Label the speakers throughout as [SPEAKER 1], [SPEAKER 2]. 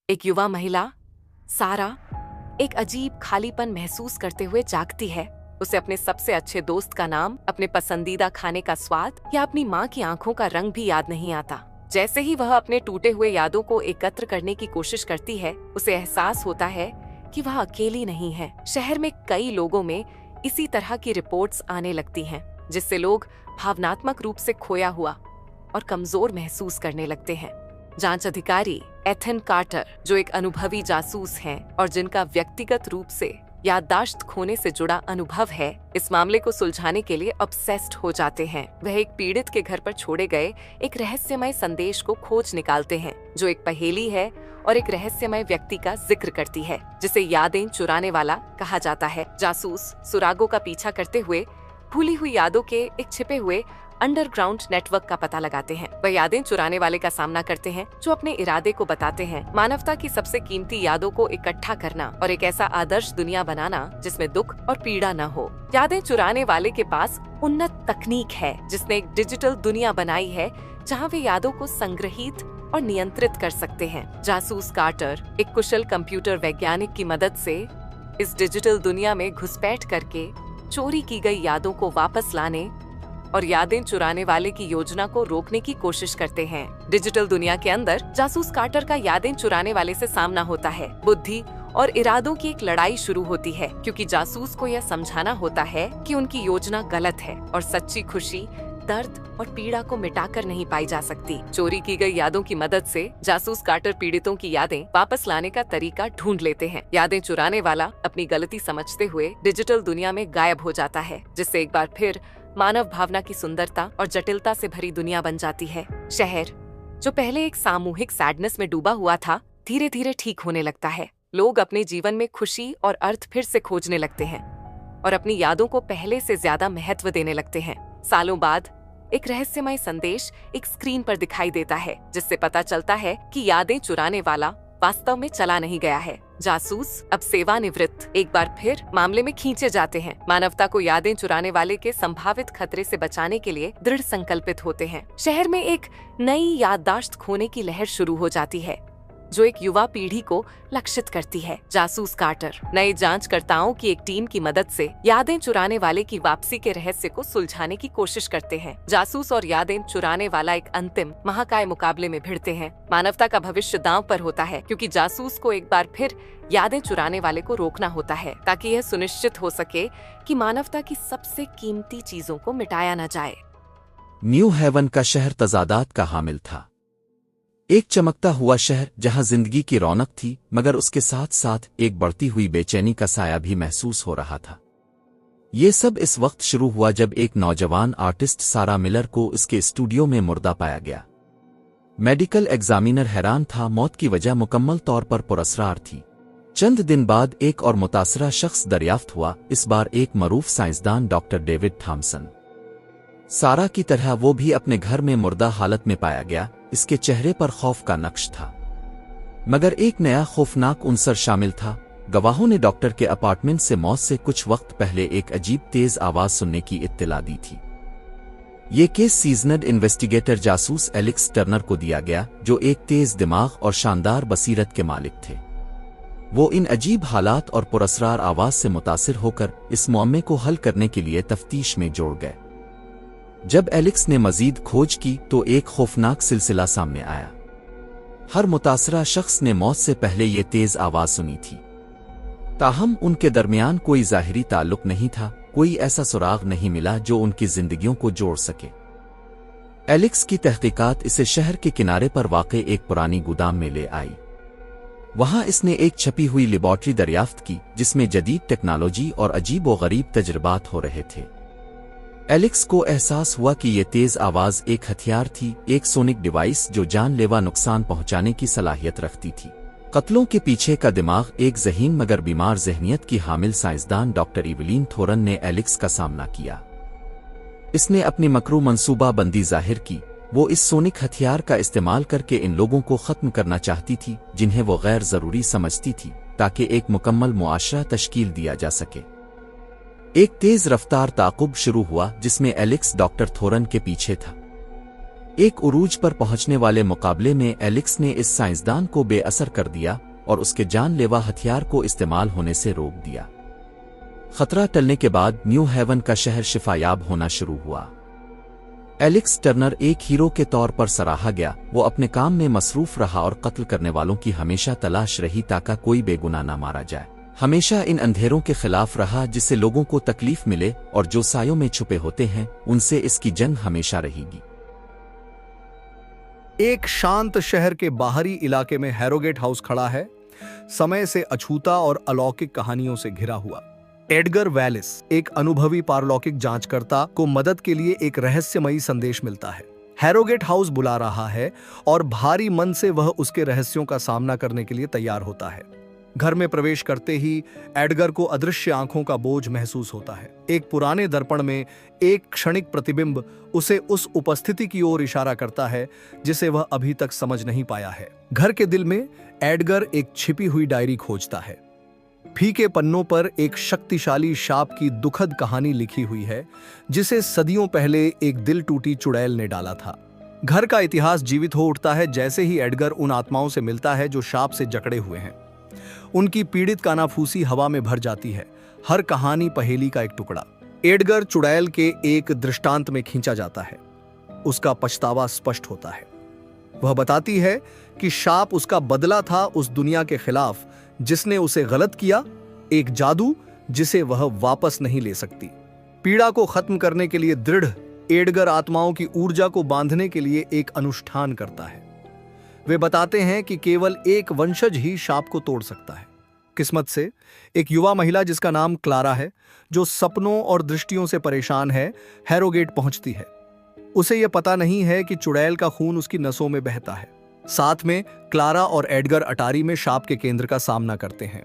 [SPEAKER 1] एक युवा महिला सारा एक अजीब खालीपन महसूस करते हुए जागती है। उसे अपने सबसे अच्छे दोस्त का नाम, अपने पसंदीदा खाने का स्वाद या अपनी माँ की आंखों का रंग भी याद नहीं आता। जैसे ही वह अपने टूटे हुए यादों को एकत्र करने की कोशिश करती है, उसे एहसास होता है कि वह अकेली नहीं है। शहर में कई लोगों में इसी तरह की रिपोर्ट्स आने लगती हैं, जिससे लोग भावनात्मक रूप से खोया हुआ और कमजोर महसूस करने लगते हैं। जांच अधिकारी एथन कार्टर, जो एक अनुभवी जासूस हैं और जिनका व्यक्तिगत रूप से याददाश्त खोने से जुड़ा अनुभव है, इस मामले को सुलझाने के लिए ऑब्सेस्ड हो जाते हैं। वह एक पीड़ित के घर पर छोड़े गए एक रहस्यमय संदेश को खोज निकालते हैं, जो एक पहेली है और एक रहस्यमय व्यक्ति का जिक्र करती है, जिसे यादें चुराने वाला कहा जाता है। जासूस सुरागों का पीछा करते हुए भूली हुई यादों के एक छिपे हुए अंडरग्राउंड नेटवर्क का पता लगाते हैं। वह यादें चुराने वाले का सामना करते हैं, जो अपने इरादे को बताते हैं, मानवता की सबसे कीमती यादों को इकट्ठा करना और एक ऐसा आदर्श दुनिया बनाना जिसमें दुख और पीड़ा न हो। यादें चुराने वाले के पास उन्नत तकनीक है, जिसने एक डिजिटल दुनिया बनाई है जहाँ वे यादों को संग्रहित और नियंत्रित कर सकते हैं। जासूस कार्टर एक कुशल कंप्यूटर वैज्ञानिक की मदद से इस डिजिटल दुनिया में घुसपैठ करके चोरी की गई यादों को वापस लाने और यादें चुराने वाले की योजना को रोकने की कोशिश करते हैं। डिजिटल दुनिया के अंदर जासूस कार्टर का यादें चुराने वाले से सामना होता है। बुद्धि और इरादों की एक लड़ाई शुरू होती है, क्योंकि जासूस को यह समझाना होता है कि उनकी योजना गलत है और सच्ची खुशी दर्द और पीड़ा को मिटाकर नहीं पाई जा सकती। चोरी की गई यादों की मदद से जासूस कार्टर पीड़ितों की यादें वापस लाने का तरीका ढूंढ लेते हैं। यादें चुराने वाला अपनी गलती समझते हुए डिजिटल दुनिया में गायब हो जाता है, जिससे एक बार फिर मानव भावना की सुंदरता और जटिलता से भरी दुनिया बन जाती है। शहर, जो पहले एक सामूहिक सैडनेस में डूबा हुआ था, धीरे धीरे ठीक होने लगता है। लोग अपने जीवन में खुशी और अर्थ फिर से खोजने लगते हैं और अपनी यादों को पहले से ज्यादा महत्व देने लगते हैं। सालों बाद एक रहस्यमय संदेश एक स्क्रीन पर दिखाई देता है, जिससे पता चलता है कि यादें चुराने वाला वास्तव में चला नहीं गया है। जासूस अब सेवानिवृत्त एक बार फिर मामले में खींचे जाते हैं। मानवता को यादें चुराने वाले के संभावित खतरे से बचाने के लिए दृढ़ संकल्पित होते हैं। शहर में एक नई याददाश्त खोने की लहर शुरू हो जाती है, जो एक युवा पीढ़ी को लक्षित करती है। जासूस कार्टर नए जांचकर्ताओं की एक टीम की मदद से यादें चुराने वाले की वापसी के रहस्य को सुलझाने की कोशिश करते हैं। जासूस और यादें चुराने वाला एक अंतिम महाकाय मुकाबले में भिड़ते हैं। मानवता का भविष्य दांव पर होता है, क्योंकि जासूस को एक बार फिर यादें चुराने वाले को रोकना होता है, ताकि यह सुनिश्चित हो सके कि मानवता की सबसे कीमती चीजों को मिटाया न जाए।
[SPEAKER 2] न्यू हेवन का शहर तजादात का हामिल था। एक चमकता हुआ शहर जहां जिंदगी की रौनक थी, मगर उसके साथ साथ एक बढ़ती हुई बेचैनी का साया भी महसूस हो रहा था। ये सब इस वक्त शुरू हुआ जब एक नौजवान आर्टिस्ट सारा मिलर को इसके स्टूडियो में मुर्दा पाया गया। मेडिकल एग्जामिनर हैरान था, मौत की वजह मुकम्मल तौर पर पुरस्रार थी। चंद दिन बाद एक और मुतासरा शख्स दरियाफ्त हुआ, इस बार एक मरूफ साइंसदान डॉक्टर डेविड थॉमसन। सारा की तरह वो भी अपने घर में मुर्दा हालत में पाया गया। इसके चेहरे पर खौफ का नक्श था, मगर एक नया खौफनाक उनसर शामिल था। गवाहों ने डॉक्टर के अपार्टमेंट से मौत से कुछ वक्त पहले एक अजीब तेज आवाज सुनने की इत्तला दी थी। ये केस सीजनड इन्वेस्टिगेटर जासूस एलेक्स टर्नर को दिया गया, जो एक तेज दिमाग और शानदार बसीरत के मालिक थे। वो इन अजीब हालात और पुरस्रार आवाज से मुतासिर होकर इस मुअम्मे को हल करने के लिए तफ्तीश में जोड़ गए। जब एलेक्स ने मजीद खोज की तो एक खौफनाक सिलसिला सामने आया। हर मुतासरा शख्स ने मौत से पहले ये तेज आवाज सुनी थी, ताहम उनके दरमियान कोई ज़ाहिरी ताल्लुक नहीं था। कोई ऐसा सुराग नहीं मिला जो उनकी जिंदगियों को जोड़ सके। एलेक्स की तहकीकात इसे शहर के किनारे पर वाक़े एक पुरानी गोदाम में ले आई। वहां इसने एक छपी हुई लेबॉर्ट्री दरियाफ्त की, जिसमें जदीद टेक्नोलॉजी और अजीब व गरीब तजुर्बात हो रहे थे। एलेक्स को एहसास हुआ कि यह तेज आवाज एक हथियार थी, एक सोनिक डिवाइस जो जानलेवा नुकसान पहुंचाने की सलाहियत रखती थी। कत्लों के पीछे का दिमाग एक ज़हीन मगर बीमार ज़हनियत की हामिल साइंसदान डॉक्टर इवलीन थोरन ने एलेक्स का सामना किया। इसने अपनी मकरू मंसूबा बंदी जाहिर की। वो इस सोनिक हथियार का इस्तेमाल करके इन लोगों को ख़त्म करना चाहती थी जिन्हें वो गैर ज़रूरी समझती थी, ताकि एक मुकम्मल मुआशरा तश्कील दिया जा सके। एक तेज रफ्तार ताक़ुब शुरू हुआ जिसमें एलेक्स डॉक्टर थोरन के पीछे था। एक उरूज पर पहुंचने वाले मुकाबले में एलेक्स ने इस साइंसदान को बेअसर कर दिया और उसके जानलेवा हथियार को इस्तेमाल होने से रोक दिया। खतरा टलने के बाद न्यू हेवन का शहर शिफायाब होना शुरू हुआ। एलेक्स टर्नर एक हीरो के तौर पर सराहा गया। वो अपने काम में मसरूफ रहा और कत्ल करने वालों की हमेशा तलाश रही ताकि कोई बेगुनाह न मारा जाए। हमेशा इन अंधेरों के खिलाफ रहा जिससे लोगों को तकलीफ मिले और जो सायों में छुपे होते हैं उनसे इसकी जंग हमेशा रहेगी।
[SPEAKER 3] एक शांत शहर के बाहरी इलाके में हैरोगेट हाउस खड़ा है, समय से अछूता और अलौकिक कहानियों से घिरा हुआ। एडगर वैलिस, एक अनुभवी पारलौकिक जांचकर्ता को मदद के लिए एक रहस्यमयी संदेश मिलता है। हैरोगेट हाउस बुला रहा है और भारी मन से वह उसके रहस्यों का सामना करने के लिए तैयार होता है। घर में प्रवेश करते ही एडगर को अदृश्य आंखों का बोझ महसूस होता है। एक पुराने दर्पण में एक क्षणिक प्रतिबिंब उसे उस उपस्थिति की ओर इशारा करता है जिसे वह अभी तक समझ नहीं पाया है। घर के दिल में एडगर एक छिपी हुई डायरी खोजता है। फीके पन्नों पर एक शक्तिशाली शाप की दुखद कहानी लिखी हुई है जिसे सदियों पहले एक दिल टूटी चुड़ैल ने डाला था। घर का इतिहास जीवित हो उठता है जैसे ही एडगर उन आत्माओं से मिलता है जो शाप से जकड़े हुए हैं। उनकी पीड़ित कानाफूसी हवा में भर जाती है, हर कहानी पहेली का एक टुकड़ा। एडगर चुड़ैल के एक दृष्टांत में खींचा जाता है। उसका पछतावा स्पष्ट होता है। वह बताती है कि शाप उसका बदला था उस दुनिया के खिलाफ जिसने उसे गलत किया, एक जादू जिसे वह वापस नहीं ले सकती। पीड़ा को खत्म करने के लिए दृढ़ एडगर आत्माओं की ऊर्जा को बांधने के लिए एक अनुष्ठान करता है। वे बताते हैं कि केवल एक वंशज ही शाप को तोड़ सकता है। किस्मत से एक युवा महिला जिसका नाम क्लारा है, जो सपनों और दृष्टियों से परेशान है, हैरोगेट पहुंचती है। उसे यह पता नहीं है कि चुड़ैल का खून उसकी नसों में बहता है। साथ में क्लारा और एडगर अटारी में शाप के केंद्र का सामना करते हैं।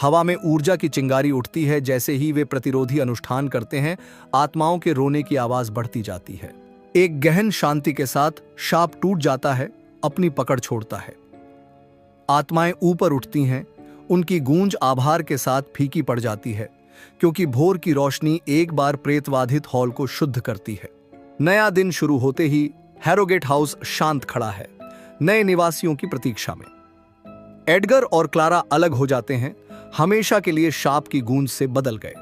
[SPEAKER 3] हवा में ऊर्जा की चिंगारी उठती है। जैसे ही वे प्रतिरोधी अनुष्ठान करते हैं, आत्माओं के रोने की आवाज बढ़ती जाती है। एक गहन शांति के साथ शाप टूट जाता है, अपनी पकड़ छोड़ता है। आत्माएं ऊपर उठती हैं, उनकी गूंज आभार के साथ फीकी पड़ जाती है क्योंकि भोर की रोशनी एक बार प्रेतवाधित हॉल को शुद्ध करती है। नया दिन शुरू होते ही हैरोगेट हाउस शांत खड़ा है, नए निवासियों की प्रतीक्षा में। एडगर और क्लारा अलग हो जाते हैं, हमेशा के लिए शाप की गूंज से बदल गए।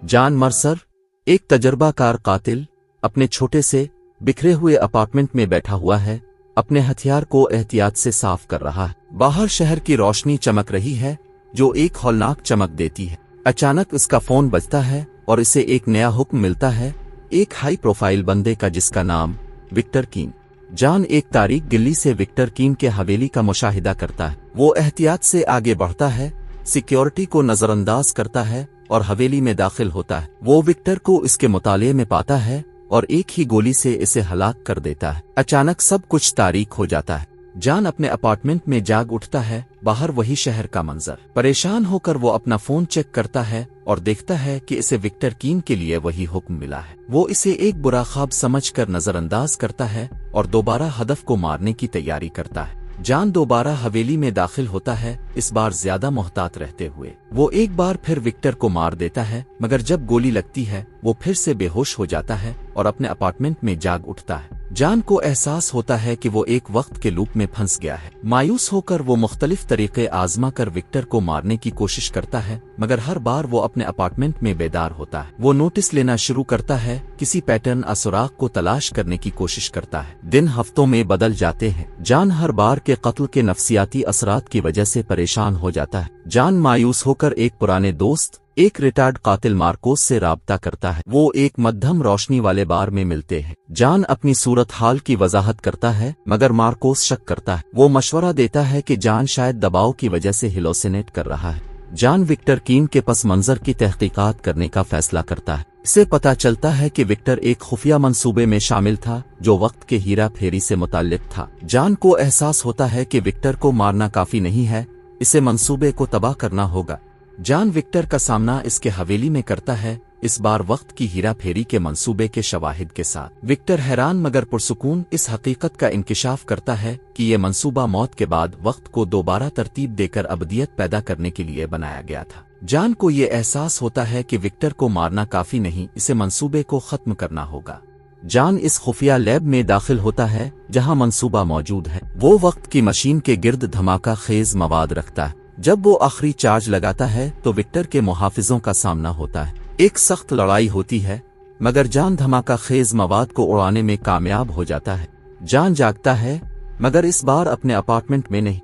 [SPEAKER 2] जॉन मर्सर, एक तजर्बाकार कातिल, अपने छोटे से बिखरे हुए अपार्टमेंट में बैठा हुआ है, अपने हथियार को एहतियात से साफ कर रहा है। बाहर शहर की रोशनी चमक रही है जो एक हौलनाक चमक देती है। अचानक उसका फोन बजता है और इसे एक नया हुक्म मिलता है, एक हाई प्रोफाइल बंदे का जिसका नाम विक्टर कीन। जॉन एक तारीख दिल्ली से विक्टर कीन के हवेली का मुशाहिदा करता है। वो एहतियात से आगे बढ़ता है, सिक्योरिटी को नजरअंदाज करता है और हवेली में दाखिल होता है। वो विक्टर को इसके मुताले में पाता है और एक ही गोली से इसे हलाक कर देता है। अचानक सब कुछ तारीक हो जाता है। जॉन अपने अपार्टमेंट में जाग उठता है, बाहर वही शहर का मंजर। परेशान होकर वो अपना फोन चेक करता है और देखता है कि इसे विक्टर कीन के लिए वही हुक्म मिला है। वो इसे एक बुरा ख्वाब समझकर नजरअंदाज करता है और दोबारा हदफ को मारने की तैयारी करता है। जॉन दोबारा हवेली में दाखिल होता है, इस बार ज्यादा मोहतात रहते हुए। वो एक बार फिर विक्टर को मार देता है, मगर जब गोली लगती है वो फिर से बेहोश हो जाता है और अपने अपार्टमेंट में जाग उठता है। जॉन को एहसास होता है कि वो एक वक्त के लूप में फंस गया है। मायूस होकर वो मुख्तलिफ तरीके आजमा कर विक्टर को मारने की कोशिश करता है, मगर हर बार वो अपने अपार्टमेंट में बेदार होता है। वो नोटिस लेना शुरू करता है, किसी पैटर्न असुराख को तलाश करने की कोशिश करता है। दिन हफ्तों में बदल जाते हैं। जॉन हर बार के कत्ल के नफ्सियाती असरात की वजह से परेशान हो जाता है। जॉन मायूस होकर एक पुराने दोस्त, एक रिटायर्ड कातिल मार्कोस से राब्ता करता है। वो एक मध्यम रोशनी वाले बार में मिलते हैं। जॉन अपनी सूरत हाल की वजाहत करता है, मगर मार्कोस शक करता है। वो मशवरा देता है कि जॉन शायद दबाव की वजह से हिलोसिनेट कर रहा है। जॉन विक्टर कीन के पस मंजर की तहकीकात करने का फैसला करता है। इसे पता चलता है कि विक्टर एक खुफिया मंसूबे में शामिल था जो वक्त के हीरा फेरी से मुताल्लिक था। जॉन को एहसास होता है कि विक्टर को मारना काफी नहीं है, इसे मंसूबे को तबाह करना होगा। जॉन विक्टर का सामना इसके हवेली में करता है, इस बार वक्त की हीरा फेरी के मंसूबे के शवाहिद के साथ। विक्टर हैरान मगर पुरसुकून इस हकीकत का इंकिशाफ करता है कि ये मंसूबा मौत के बाद वक्त को दोबारा तरतीब देकर अबदियत पैदा करने के लिए बनाया गया था। जॉन को ये एहसास होता है कि विक्टर को मारना काफी नहीं, इसे मंसूबे को खत्म करना होगा। जान इस खुफिया लैब में दाखिल होता है जहां मंसूबा मौजूद है। वो वक्त की मशीन के गिर्द धमाका खेज मवाद रखता है। जब वो आखिरी चार्ज लगाता है तो विक्टर के मुहाफिजों का सामना होता है। एक सख्त लड़ाई होती है, मगर जान धमाका खेज मवाद को उड़ाने में कामयाब हो जाता है। जान जागता है, मगर इस बार अपने अपार्टमेंट में नहीं।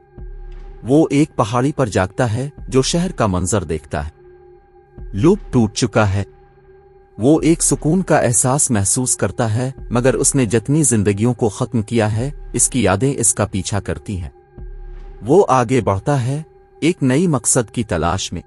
[SPEAKER 2] वो एक पहाड़ी पर जागता है जो शहर का मंजर देखता है। लूप टूट चुका है। वो एक सुकून का एहसास महसूस करता है, मगर उसने जितनी जिंदगियों को खत्म किया है इसकी यादें इसका पीछा करती हैं। वो आगे बढ़ता है, एक नई मकसद की तलाश में।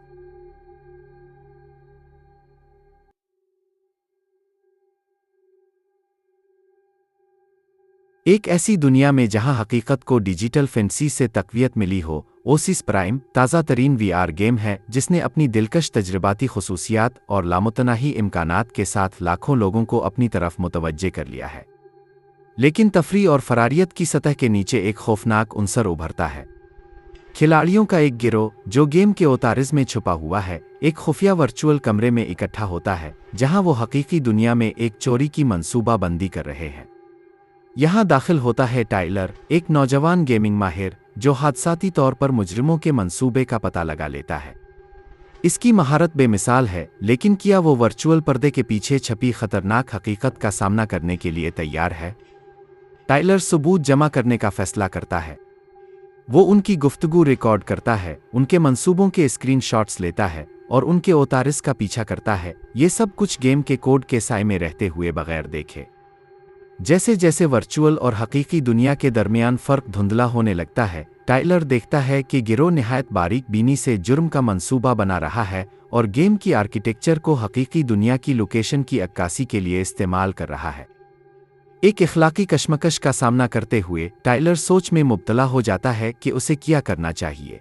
[SPEAKER 4] एक ऐसी दुनिया में जहां हकीकत को डिजिटल फैंटेसी से तक़वियत मिली हो, ओसिस प्राइम ताज़ा तरीन VR गेम है जिसने अपनी दिलकश तजर्बाती खुसूसियात और लामुतनाही इम्कानात के साथ लाखों लोगों को अपनी तरफ मुतवज्जे कर लिया है। लेकिन तफरी और फरारियत की सतह के नीचे एक खौफनाक उनसर उभरता है। खिलाड़ियों का एक गिरोह जो गेम के ओतारिज में छुपा हुआ है, एक खुफिया वर्चुअल कमरे में इकट्ठा होता है जहां वो हकीकी दुनिया में एक चोरी की मंसूबाबंदी कर रहे हैं। यहाँ दाखिल होता है टाइलर, एक नौजवान गेमिंग माहिर जो हादसाती तौर पर मुजरिमों के मंसूबे का पता लगा लेता है। इसकी महारत बेमिसाल है, लेकिन क्या वो वर्चुअल पर्दे के पीछे छपी खतरनाक हकीकत का सामना करने के लिए तैयार है? टाइलर सबूत जमा करने का फैसला करता है। वो उनकी गुफ्तगू रिकॉर्ड करता है, उनके मंसूबों के स्क्रीनशॉट्स लेता है और उनके ओतारिस का पीछा करता है, ये सब कुछ गेम के कोड के साए में रहते हुए बगैर देखे। जैसे जैसे वर्चुअल और हकीकी दुनिया के दरमियान फ़र्क धुंधला होने लगता है, टाइलर देखता है कि गिरोह निहायत बारीक बीनी से जुर्म का मंसूबा बना रहा है और गेम की आर्किटेक्चर को हकीकी दुनिया की लोकेशन की अक्कासी के लिए इस्तेमाल कर रहा है। एक इखलाकी कशमकश का सामना करते हुए टाइलर सोच में मुब्तला हो जाता है कि उसे क्या करना चाहिए।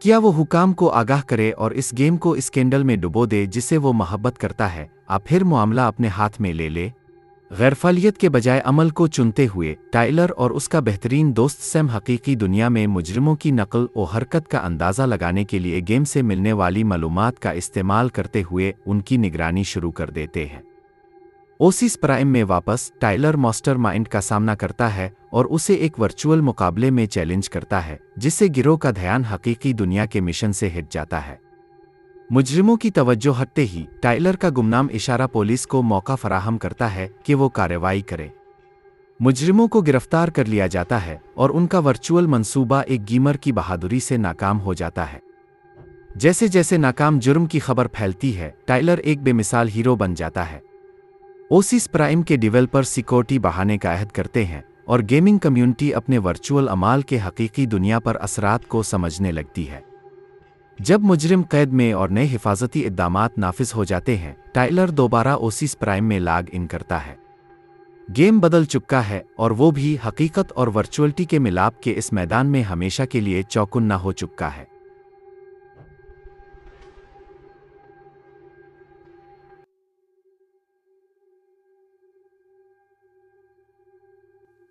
[SPEAKER 4] क्या वो हुकाम को आगाह करे और इस गेम को स्कैंडल में डुबो दे जिसे वो मोहब्बत करता है, या फिर मामला अपने हाथ में ले ले? गैरफालियत के बजाय अमल को चुनते हुए टाइलर और उसका बेहतरीन दोस्त सैम हकीकी दुनिया में मुजरिमों की नकल और हरकत का अंदाज़ा लगाने के लिए गेम से मिलने वाली मालूमात का इस्तेमाल करते हुए उनकी निगरानी शुरू कर देते हैं। ओसिस प्राइम में वापस टाइलर मास्टरमाइंड का सामना करता है और उसे एक वर्चुअल मुकाबले में चैलेंज करता है, जिससे गिरोह का ध्यान हकीकी दुनिया के मिशन से हट जाता है। मुजरिमों की तवज्जो हटते ही टाइलर का गुमनाम इशारा पुलिस को मौका फराहम करता है कि वो कार्रवाई करे। मुजरिमों को गिरफ्तार कर लिया जाता है और उनका वर्चुअल मंसूबा एक गेमर की बहादुरी से नाकाम हो जाता है। जैसे जैसे नाकाम जुर्म की खबर फैलती है, टाइलर एक बेमिसाल हीरो बन जाता है। ओसिस प्राइम के डेवलपर सिक्योरिटी बढ़ाने का अहद करते हैं और गेमिंग कम्युनिटी अपने वर्चुअल अमाल के हकीकी दुनिया पर असरात को समझने लगती है। जब मुजरिम कैद में और नए हिफाजती इक़दामात नाफिज हो जाते हैं, टाइलर दोबारा ओसिस प्राइम में लॉग इन करता है। गेम बदल चुका है और वो भी हकीकत और वर्चुअलिटी के मिलाप के इस मैदान में हमेशा के लिए चौकुन्ना हो चुका है।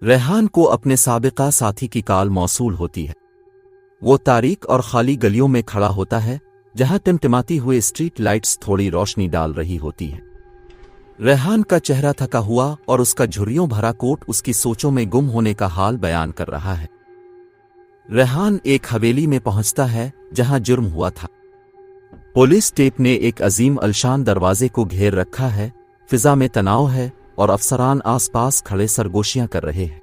[SPEAKER 2] रेहान को अपने साबिका साथी की कॉल मौसूल होती है। वो तारीक और खाली गलियों में खड़ा होता है जहां टिमटिमाती हुए स्ट्रीट लाइट्स थोड़ी रोशनी डाल रही होती है। रेहान का चेहरा थका हुआ और उसका झुर्रियों भरा कोट उसकी सोचों में गुम होने का हाल बयान कर रहा है। रेहान एक हवेली में पहुंचता है जहां जुर्म हुआ था। पुलिस टेप ने एक अजीम अलशान दरवाजे को घेर रखा है, फिजा में तनाव है और अफसरान आसपास खड़े सरगोशियां कर रहे हैं।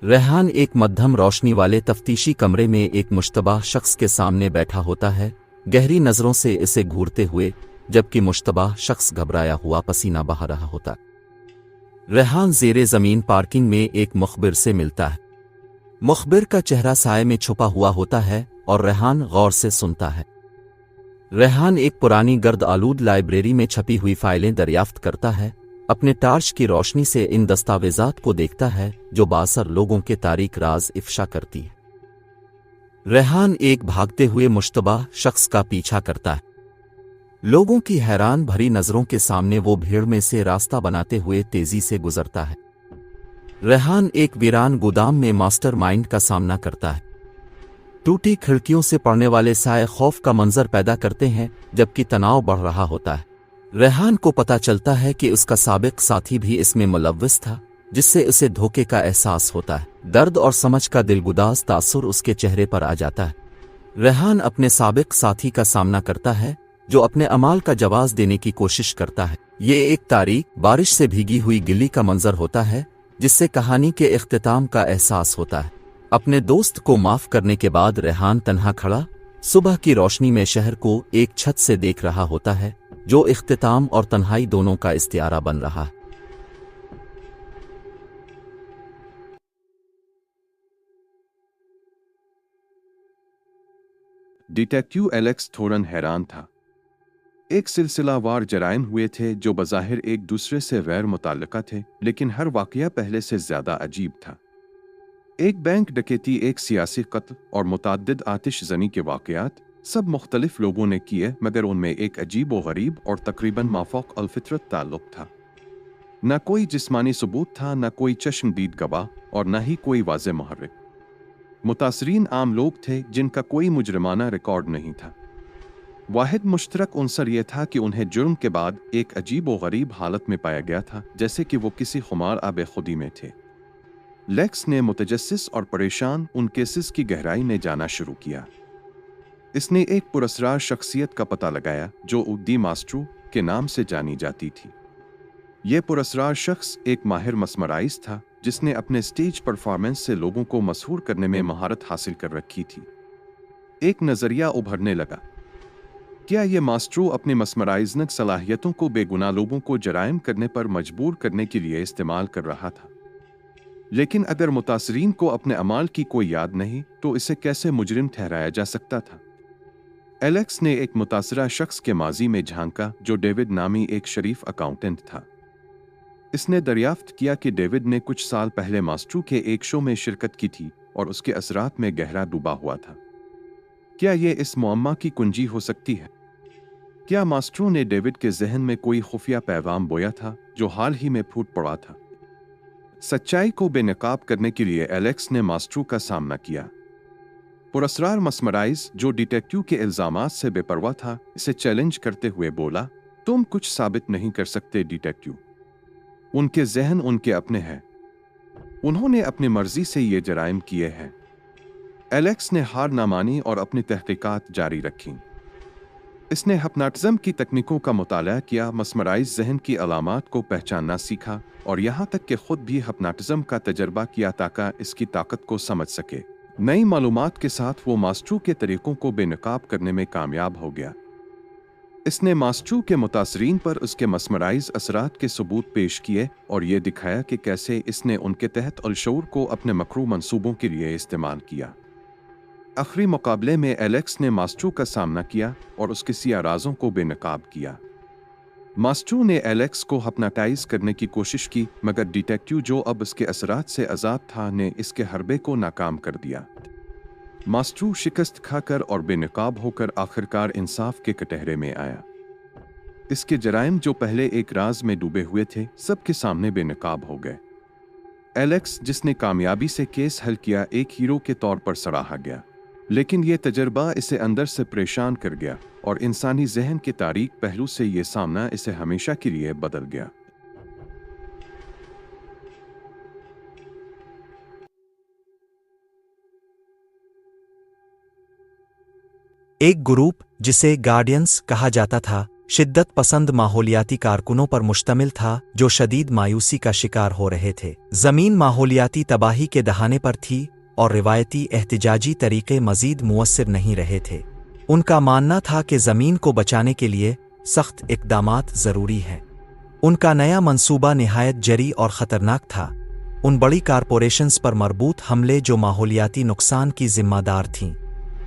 [SPEAKER 2] रेहान एक मध्यम रोशनी वाले तफ्तीशी कमरे में एक मुश्तबा शख्स के सामने बैठा होता है, गहरी नजरों से इसे घूरते हुए, जबकि मुश्तबा शख्स घबराया हुआ पसीना बहा रहा होता। रेहान ज़ेरे ज़मीन पार्किंग में एक मुखबिर से मिलता है। मुखबिर का चेहरा साए में छुपा हुआ होता है और रेहान गौर से सुनता है। रेहान एक पुरानी गर्द आलूद लाइब्रेरी में छपी हुई फाइलें दरियाफ्त करता है, अपने टार्च की रोशनी से इन दस्तावेजात को देखता है जो बासर लोगों के तारीक राज इफ्शा करती है। रेहान एक भागते हुए मुश्तबा शख्स का पीछा करता है। लोगों की हैरान भरी नजरों के सामने वो भीड़ में से रास्ता बनाते हुए तेजी से गुजरता है। रेहान एक वीरान गोदाम में मास्टरमाइंड का सामना करता है। टूटी खिड़कियों से पड़ने वाले साए खौफ का मंजर पैदा करते हैं, जबकि तनाव बढ़ रहा होता है। रेहान को पता चलता है कि उसका साबिक साथी भी इसमें मुलव्विस था, जिससे उसे धोखे का एहसास होता है। दर्द और समझ का दिलगुदाज तासुर उसके चेहरे पर आ जाता है। रेहान अपने साबिक साथी का सामना करता है, जो अपने अमाल का जवाब देने की कोशिश करता है। ये एक तारीख, बारिश से भीगी हुई गिल्ली का मंजर होता है, जिससे कहानी के इख्तिताम का एहसास होता है। अपने दोस्त को माफ करने के बाद रेहान तन्हा खड़ा सुबह की रोशनी में शहर को एक छत से देख रहा होता है, जो इख्तिताम और तन्हाई दोनों का इस्तियारा बन रहा है।
[SPEAKER 5] डिटेक्टिव एलेक्स थोरन हैरान था। एक सिलसिलावार जराइम हुए थे जो बज़ाहिर एक दूसरे से गैर मुताल्लिका थे, लेकिन हर वाक़या पहले से ज़्यादा अजीब था। एक बैंक डकैती, एक सियासी कत्ल और मुतअद्दिद आतिशज़नी के वाक़यात सब मुख्तलिफ लोगों ने किए, मगर उनमें एक अजीब व गरीब और तकरीबन माफ़ौक़ अल-फितरत ताल्लुक़ था। न कोई जिस्मानी सबूत था, न कोई चश्मदीद गवाह और न ही कोई वाज़े मुहर्रिक। मुतासरीन आम लोग थे जिनका कोई मुजरिमाना रिकॉर्ड नहीं था। वाहिद मुश्तरक उनसर यह था कि उन्हें जुर्म के बाद एक अजीब व गरीब हालत में पाया गया था, जैसे कि वो किसी खुमार आबे खुदी में थे। लेक्स ने मुतजस्सिस और परेशान उन केसेस की गहराई में जाना शुरू किया। इसने एक पुरस्कार शख्सियत का पता लगाया जो दी मास्ट्रो के नाम से जानी जाती थी। यह पुरस्कार शख्स एक माहिर मस्मराइज था, जिसने अपने स्टेज परफॉर्मेंस से लोगों को मशहूर करने में महारत हासिल कर रखी थी। एक नज़रिया उभरने लगा, क्या ये मास्ट्रो अपने मस्मराइजनक सलाहियतों को बेगुनाह लोगों को जराइम करने पर मजबूर करने के लिए इस्तेमाल कर रहा था? लेकिन अगर मुतासरीन को अपने अमाल की कोई याद नहीं, तो इसे कैसे मुजरिम ठहराया जा सकता था? एलेक्स ने एक मुतासरा शख्स के माजी में झांका, जो डेविड नामी एक शरीफ अकाउंटेंट था। इसने दरियाफ्त किया कि डेविड ने कुछ साल पहले मास्ट्रो के एक शो में शिरकत की थी और उसके असरात में गहरा डूबा हुआ था। क्या ये इस मुअम्मा की कुंजी हो सकती है? क्या मास्ट्रो ने डेविड के जहन में कोई खुफिया पैगाम बोया था जो हाल ही में फूट पड़ा था? सच्चाई को बेनकाब करने के लिए एलेक्स ने मास्ट्रो का सामना किया। पुरस्कार मस्मराइज, जो डिटेक्टिव के इल्जामात से बेपरवाह था, इसे चैलेंज करते हुए बोला, तुम कुछ साबित नहीं कर सकते डिटेक्टिव। उनके जहन उनके अपने हैं, उन्होंने अपनी मर्जी से ये जराइम किए हैं। एलेक्स ने हार ना मानी और अपनी तहकीकात जारी रखी। इसने हिप्नोटिज्म की तकनीकों का मुताला किया, मस्मराइज जहन की अलामात को पहचानना सीखा और यहाँ तक कि खुद भी हिप्नोटिज्म का तजर्बा किया ताकि इसकी ताकत को समझ सके। नई मालूमात के साथ वो मास्ट्रो के तरीकों को बेनकाब करने में कामयाब हो गया। इसने मास्ट्रो के मुतासरीन पर उसके मस्मराइज असरात के सबूत पेश किए और ये दिखाया कि कैसे इसने उनके तहत अलशऊर को अपने मकरू मंसूबों के लिए इस्तेमाल किया। आखिरी मुकाबले में एलेक्स ने मास्ट्रो का सामना किया और उसके सिया राजों को बेनकाब किया। मास्ट्रो ने एलेक्स को हिप्नोटाइज करने की कोशिश की, मगर डिटेक्टिव, जो अब इसके असरात से आज़ाद था, ने इसके हरबे को नाकाम कर दिया। मास्ट्रो शिकस्त खाकर और बेनकाब होकर आखिरकार इंसाफ के कटहरे में आया। इसके जराइम, जो पहले एक राज में डूबे हुए थे, सबके सामने बेनकाब हो गए। एलेक्स, जिसने कामयाबी से केस हल किया, एक हीरो के तौर पर सराहा गया, लेकिन यह तजर्बा इसे अंदर से परेशान कर गया और इंसानी जहन के तारीक पहलू से यह सामना इसे हमेशा के लिए बदल गया।
[SPEAKER 6] एक ग्रुप, जिसे गार्डियंस कहा जाता था, शिद्दत पसंद माहौलियाती कारकुनों पर मुश्तमिल था जो शदीद मायूसी का शिकार हो रहे थे। ज़मीन माहौलियाती तबाही के दहाने पर थी और रिवायती एहतिजाजी तरीक़े मज़ीद मुअस्सिर नहीं रहे थे। उनका मानना था कि ज़मीन को बचाने के लिए सख्त इक़दामात ज़रूरी हैं। उनका नया मंसूबा निहायत जरी और ख़तरनाक था। उन बड़ी कारपोरेशंस पर मरबूत हमले जो माहौलियाती नुकसान की ज़िम्मेदार थीं।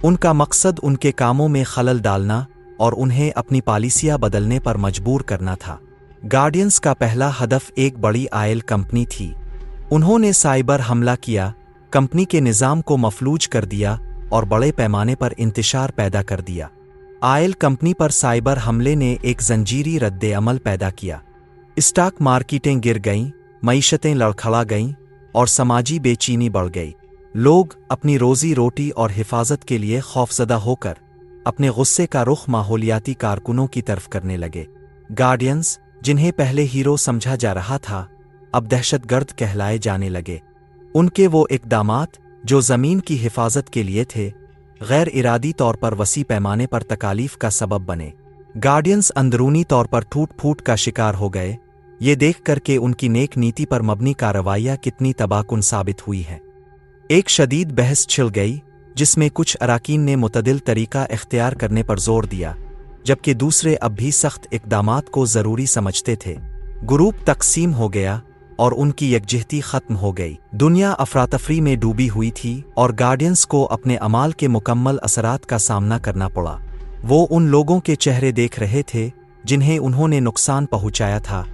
[SPEAKER 6] उनका मकसद उनके कामों में खलल डालना और उन्हें अपनी पॉलिसियाँ बदलने पर मजबूर करना था। गार्डियंस का पहला हदफ एक बड़ी आयल कंपनी थी। उन्होंने साइबर हमला किया, कंपनी के निज़ाम को मफलूज कर दिया और बड़े पैमाने पर इंतशार पैदा कर दिया। आयल कंपनी पर साइबर हमले ने एक जंजीरी रद्द अमल पैदा किया। स्टॉक मार्केटें गिर गईं, मईशतें लड़खड़ा गईं और समाजी बेचैनी बढ़ गई। लोग अपनी रोज़ी रोटी और हिफाजत के लिए खौफजदा होकर अपने गुस्से का रुख माहौलियाती कारकुनों की तरफ करने लगे। गार्डियंस, जिन्हें पहले हीरो समझा जा रहा था, अब दहशतगर्द कहलाए जाने लगे। उनके वो इक़दामात जो ज़मीन की हिफाजत के लिए थे, गैर इरादी तौर पर वसी पैमाने पर तकालीफ का सबब बने। गार्डियंस अंदरूनी तौर पर टूट फूट का शिकार हो गए, ये देख कर के उनकी नेक नीति पर मबनी कार्रवाइयाँ कितनी तबाहकुन साबित हुई हैं। एक शदीद बहस छिड़ गई, जिसमें कुछ अराकीन ने मुतदिल तरीका इख्तियार करने पर जोर दिया, जबकि दूसरे अब भी सख्त इक़दामात को ज़रूरी समझते थे। ग्रुप तकसीम हो गया और उनकी यकजहती ख़त्म हो गई। दुनिया अफरातफरी में डूबी हुई थी और गार्डियंस को अपने अमाल के मुकम्मल असरात का सामना करना पड़ा। वो उन लोगों के चेहरे देख रहे थे जिन्हें उन्होंने नुकसान पहुंचाया था,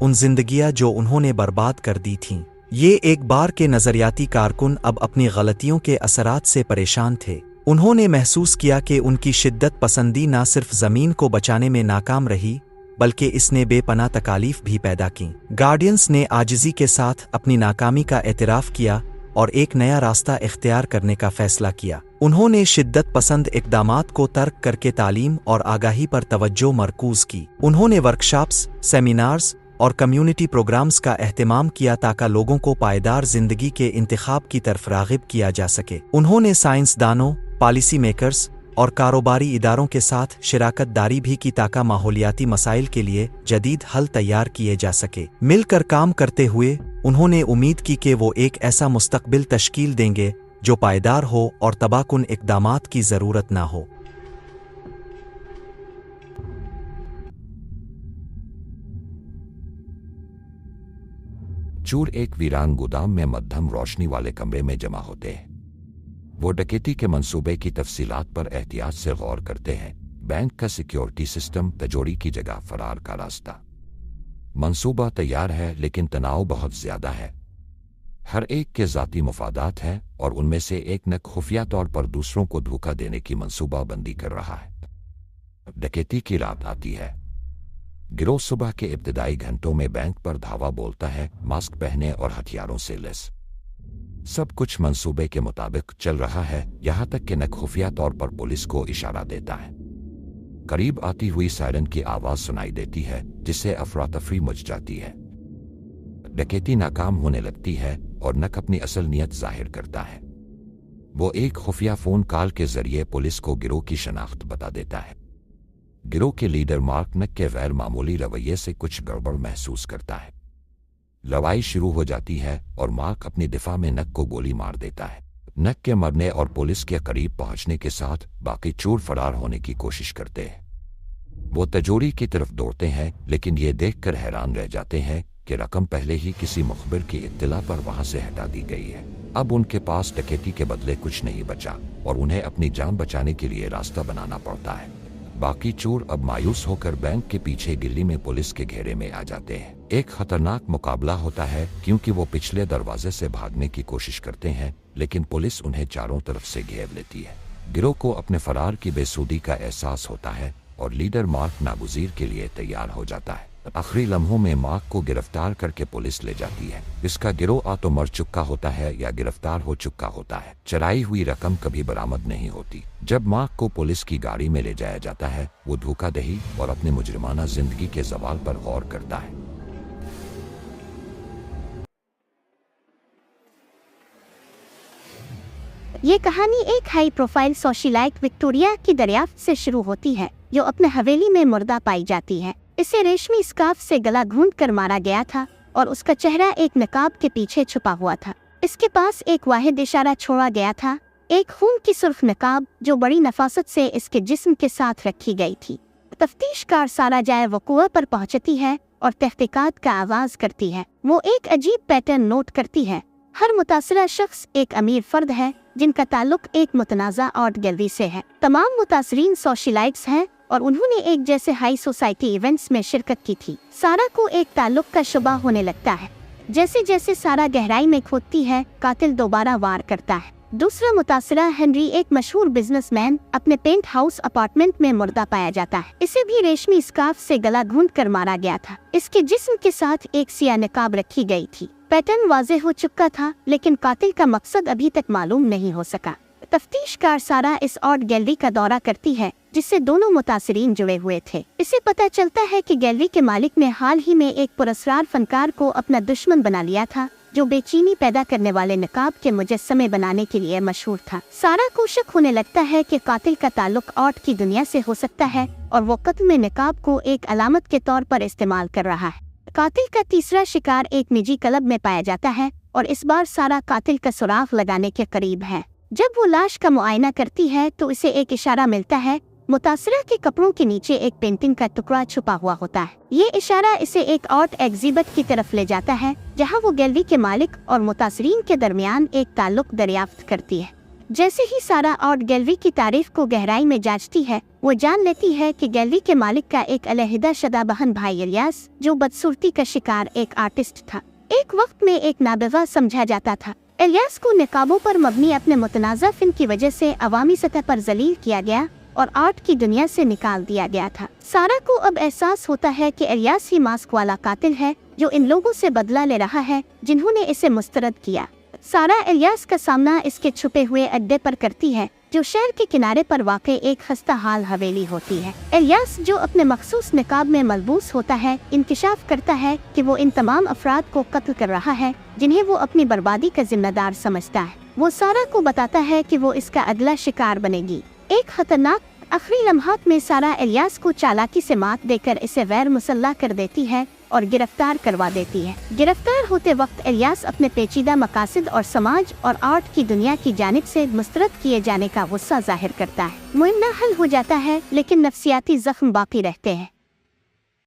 [SPEAKER 6] उन जिंदगियां जो उन्होंने बर्बाद कर दी थीं। ये एक बार के नज़रियाती कारकुन अब अपनी गलतियों के असरात से परेशान थे। उन्होंने महसूस किया कि उनकी शिद्दत पसंदी ना सिर्फ ज़मीन को बचाने में नाकाम रही, बल्कि इसने बेपनाह तकालीफ भी पैदा की। गार्डियंस ने आजिज़ी के साथ अपनी नाकामी का एतराफ़ किया और एक नया रास्ता इख्तियार करने का फ़ैसला किया। उन्होंने शिद्दत पसंद इक़दामात को तर्क करके तालीम और आगाही पर तवज्जो मरकूज़ की। उन्होंने वर्कशॉप्स, सेमिनार्स और कम्युनिटी प्रोग्राम्स का एहतमाम किया ताकि लोगों को पायदार जिंदगी के इंतखाब की तरफ राग़िब किया जा सके। उन्होंने साइंसदानों, पॉलिसी मेकर्स और कारोबारी इदारों के साथ शिराकत दारी भी की ताकि माहौलियाती मसाइल के लिए जदीद हल तैयार किए जा सके। मिलकर काम करते हुए उन्होंने उम्मीद की कि वो एक ऐसा मुस्तकबिल तश्कील देंगे जो पायदार हो और तबाहकुन इक़दामात की ज़रूरत ना हो।
[SPEAKER 7] चोर एक वीरान गोदाम में मध्यम रोशनी वाले कमरे में जमा होते हैं। वो डकैती के मंसूबे की तफसीलात पर एहतियात से गौर करते हैं। बैंक का सिक्योरिटी सिस्टम, तिजोरी की जगह फरार का रास्ता। मंसूबा तैयार है लेकिन तनाव बहुत ज्यादा है। हर एक के ज़ाती मुफादात हैं और उनमें से एक न खुफिया तौर पर दूसरों को धोखा देने की मंसूबाबंदी कर रहा है। डकैती की रात आती है। गिरोह सुबह के इब्तिदाई घंटों में बैंक पर धावा बोलता है, मास्क पहने और हथियारों से लैस। सब कुछ मंसूबे के मुताबिक चल रहा है, यहाँ तक कि न खुफिया तौर पर पुलिस को इशारा देता है। करीब आती हुई सायरन की आवाज़ सुनाई देती है, जिससे अफरा-तफरी मच जाती है। डकैती नाकाम होने लगती है और नक अपनी असल नीयत जाहिर करता है। वो एक खुफिया फ़ोन कॉल के जरिए पुलिस को गिरोह की शनाख्त बता देता है। गिरोह के लीडर मार्क नक के गैर मामूली रवैये से कुछ गड़बड़ महसूस करता है। लड़ाई शुरू हो जाती है और मार्क अपनी दिफा में नक को गोली मार देता है। नक के मरने और पुलिस के करीब पहुंचने के साथ बाकी चोर फरार होने की कोशिश करते हैं। वो तिजोरी की तरफ दौड़ते हैं, लेकिन ये देखकर हैरान रह जाते हैं कि रकम पहले ही किसी मुखबिर की इत्तला पर वहां से हटा दी गई है। अब उनके पास डकैती के बदले कुछ नहीं बचा और उन्हें अपनी जान बचाने के लिए रास्ता बनाना पड़ता है। बाकी चोर अब मायूस होकर बैंक के पीछे गिल्ली में पुलिस के घेरे में आ जाते हैं। एक खतरनाक मुकाबला होता है क्योंकि वो पिछले दरवाजे से भागने की कोशिश करते हैं, लेकिन पुलिस उन्हें चारों तरफ से घेर लेती है। गिरोह को अपने फरार की बेसुधी का एहसास होता है और लीडर मार्क नागुज़ीर के लिए तैयार हो जाता है। आखिरी लम्हों में मार्क को गिरफ्तार करके पुलिस ले जाती है। इसका गिरोह तो मर चुका होता है या गिरफ्तार हो चुका होता है। चराई हुई रकम कभी बरामद नहीं होती। जब मार्क को पुलिस की गाड़ी में ले जाया जाता है, वो धोखाधड़ी और अपने मुजरिमाना जिंदगी के सवाल पर गौर करता है।
[SPEAKER 8] ये कहानी एक हाई प्रोफाइल सोशलाइट विक्टोरिया की दरियाफ्त से शुरू होती है, जो अपने हवेली में मुर्दा पाई जाती है। इसे रेशमी स्कार्फ से गला घूंट कर मारा गया था और उसका चेहरा एक नकाब के पीछे छुपा हुआ था। इसके पास एक वाहिद इशारा छोड़ा गया था, एक खून की सुर्ख नकाब जो बड़ी नफासत से इसके जिस्म के साथ रखी गई थी। तफ्तीशकार सारा जाए वक़ूआ पर पहुंचती है और तहकीकात का आगाज करती है। वो एक अजीब पैटर्न नोट करती है। हर मुतासरा शख्स एक अमीर फर्द है जिनका ताल्लुक एक मुतनाज़ा आर्ट गैलरी से है। तमाम मुतासरीन सोशलाइट्स हैं और उन्होंने एक जैसे हाई सोसाइटी इवेंट्स में शिरकत की थी। सारा को एक ताल्लुक का शुबा होने लगता है। जैसे जैसे सारा गहराई में खोदती है, कातिल दोबारा वार करता है। दूसरा मुतासरा हेनरी, एक मशहूर बिजनेसमैन, अपने पेंट हाउस अपार्टमेंट में मुर्दा पाया जाता है। इसे भी रेशमी स्कार्फ से गला घूंट कर मारा गया था। इसके जिस्म के साथ एक सियाह नकाब रखी गई थी। पैटर्न वाज़ेह हो चुका था, लेकिन कातिल का मकसद अभी तक मालूम नहीं हो सका। तफ्तीशकार सारा इस आर्ट गैलरी का दौरा करती है जिससे दोनों मुतासिरीन जुड़े हुए थे। इसे पता चलता है कि गैलरी के मालिक ने हाल ही में एक पुरस्कार फनकार को अपना दुश्मन बना लिया था जो बेचैनी पैदा करने वाले नकाब के मुजस्समे बनाने के लिए मशहूर था। सारा को शक होने लगता है कि कातिल का ताल्लुक आर्ट की दुनिया से हो सकता है और वो कत्ल में नकाब को एक अलामत के तौर पर इस्तेमाल कर रहा है। कातिल का तीसरा शिकार एक निजी क्लब में पाया जाता है और इस बार सारा कातिल का सुराग लगाने के करीब है। जब वो लाश का मुआयना करती है तो इसे एक इशारा मिलता है। मुतासिरा के कपड़ों के नीचे एक पेंटिंग का टुकड़ा छुपा हुआ होता है। ये इशारा इसे एक आर्ट एग्जिबिट की तरफ ले जाता है जहां वो गैलरी के मालिक और मुतासिरीन के दरमियान एक ताल्लुक दरियाफ्त करती है। जैसे ही सारा आर्ट गैलरी की तारीफ को गहराई में जांचती है, वो जान लेती है कि गैलरी के मालिक का एक अलहदा शुदा बहन भाई इलियास, जो बदसूरती का शिकार एक आर्टिस्ट था, एक वक्त में एक नाबगा समझा जाता था। इलियास को निकाबों पर मबनी अपने मुतनाज़ा फिल्म की वजह से अवामी सतह पर जलील किया गया और आर्ट की दुनिया से निकाल दिया गया था। सारा को अब एहसास होता है कि इलियास ही मास्क वाला कातिल है जो इन लोगों से बदला ले रहा है जिन्होंने इसे मुस्तरद किया। सारा इलियास का सामना इसके छुपे हुए अड्डे पर करती है जो शहर के किनारे पर वाक़ एक खस्ता हाल हवेली होती है। इलियास जो अपने मखसूस निकाब में मलबूस होता है, इंकिशाफ करता है कि वो इन तमाम अफराद को कत्ल कर रहा है जिन्हें वो अपनी बर्बादी का जिम्मेदार समझता है। वो सारा को बताता है कि वो इसका अगला शिकार बनेगी। एक खतरनाक आखिरी लम्हात में सारा इलियास को चालाकी से मात देकर इसे गैर मुसल्लह कर देती है और गिरफ्तार करवा देती है। गिरफ्तार होते वक्त इलियास अपने पेचीदा मकासद और समाज और आर्ट की दुनिया की जानिब से मुस्तरद किए जाने का गुस्सा जाहिर करता है। मुहिम हल हो जाता है लेकिन नफ्सियाती जख्म बाकी रहते हैं।